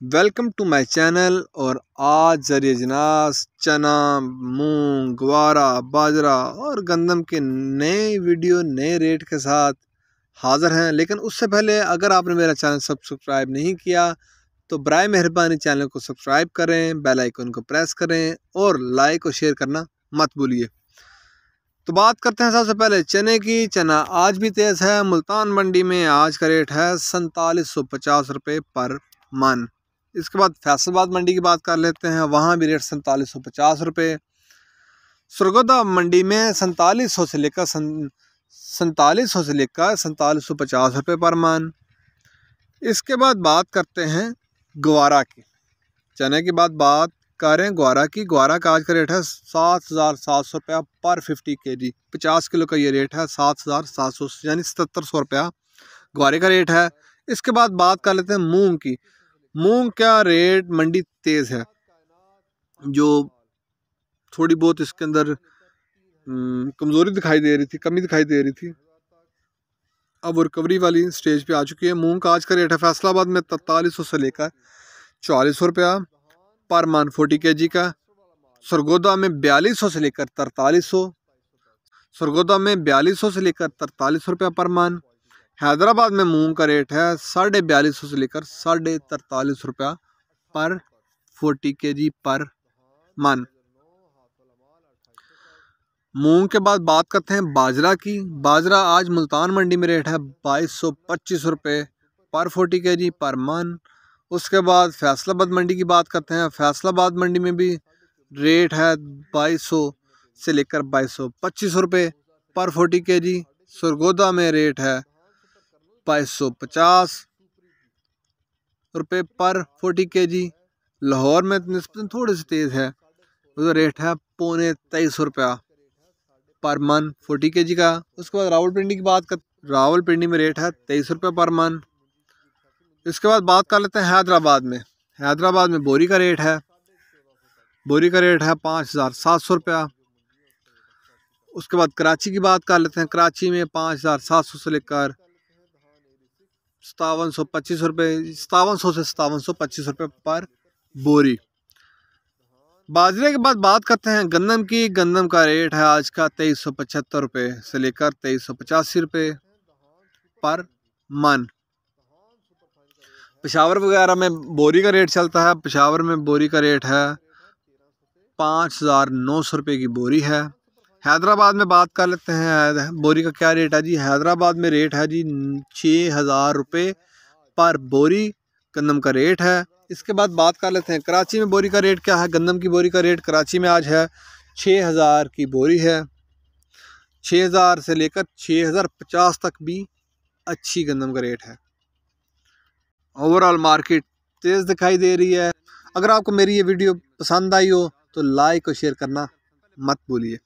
Welcome to my channel. और आज ज़रिए जनास चना, मूंग, ग्वारा, बाजरा और गंदम के नए वीडियो नए रेट के साथ हाज़िर हैं। लेकिन उससे पहले अगर आपने मेरा चैनल सब्सक्राइब नहीं किया तो बराए मेहरबानी चैनल को सब्सक्राइब करें, बेल आइकन को प्रेस करें और लाइक और शेयर करना मत भूलिए। तो बात करते हैं सबसे पहले चने की। चना आज भी तेज़ है। मुल्तान मंडी में आज का रेट है 4750 रुपये पर मन। इसके बाद फैसलाबाद मंडी की बात कर लेते हैं, वहाँ भी रेट 4750 रुपये। सरगोदा मंडी में 4700 से लेकर 4750 रुपये पर मन। इसके बाद बात करते हैं ग्वारा की। चने की बात करें ग्वारा की। ग्वारा का आज का रेट है 7700 रुपया पर 50 kg। 50 किलो का ये रेट है 7700 यानी 7700 रुपया ग्वारे का रेट है। इसके बाद बात कर लेते हैं मूंग की। मूंग का रेट मंडी तेज़ है, जो थोड़ी बहुत इसके अंदर कमज़ोरी दिखाई दे रही थी, कमी दिखाई दे रही थी, अब वो रिकवरी वाली स्टेज पे आ चुकी है। मूंग का आज का रेट है फैसलाबाद में 4300 से लेकर 4400 रुपया पर मन 40 kg का। सरगोदा में 4200 से लेकर 4300, सरगोदा में 4200 से लेकर 4300 रुपया पर मन। हैदराबाद में मूंग का रेट है 4250 से लेकर 4350 रुपया पर 40 kg पर मन। मूंग के बाद बात करते हैं बाजरा की। बाजरा आज मुल्तान मंडी में रेट है 2225 रुपये पर 40 kg पर मन। उसके बाद फैसलाबाद मंडी की बात करते हैं। फैसलाबाद मंडी में भी रेट है 2200 से लेकर 2225 रुपये पर 40 kg। सरगोदा में रेट है 2250 रुपये पर 40 kg। लाहौर में निस्बतन थोड़ी सी तेज़ है, उसका रेट है 2350 रुपया पर मन 40 kg का। उसके बाद रावलपिंडी की बात कर, रावलपिंडी में रेट है 23 रुपये पर मन। इसके बाद बात कर लेते हैं हैदराबाद में। हैदराबाद में बोरी का रेट है 5700 रुपया। उसके बाद कराची की बात कर लेते हैं। कराची में 5700 से लेकर 5725 रुपये, 5700 से 5725 रुपये पर बोरी। बाजरे के बाद बात करते हैं गंदम की। गंदम का रेट है आज का 2375 रुपये से लेकर 2385 रुपये पर मन। पेशावर वगैरह में बोरी का रेट चलता है। पेशावर में बोरी का रेट है 5900 रुपये की बोरी है। हैदराबाद में बात कर लेते हैं बोरी का क्या रेट है जी। हैदराबाद में रेट है जी 6000 रुपये पर बोरी गंदम का रेट है। इसके बाद बात कर लेते हैं कराची में बोरी का रेट क्या है। गंदम की बोरी का रेट कराची में आज है 6000 की बोरी है। 6000 से लेकर 6050 तक भी अच्छी गंदम का रेट है। ओवरऑल मार्केट तेज़ दिखाई दे रही है। अगर आपको मेरी ये वीडियो पसंद आई हो तो लाइक और शेयर करना मत भूलिए।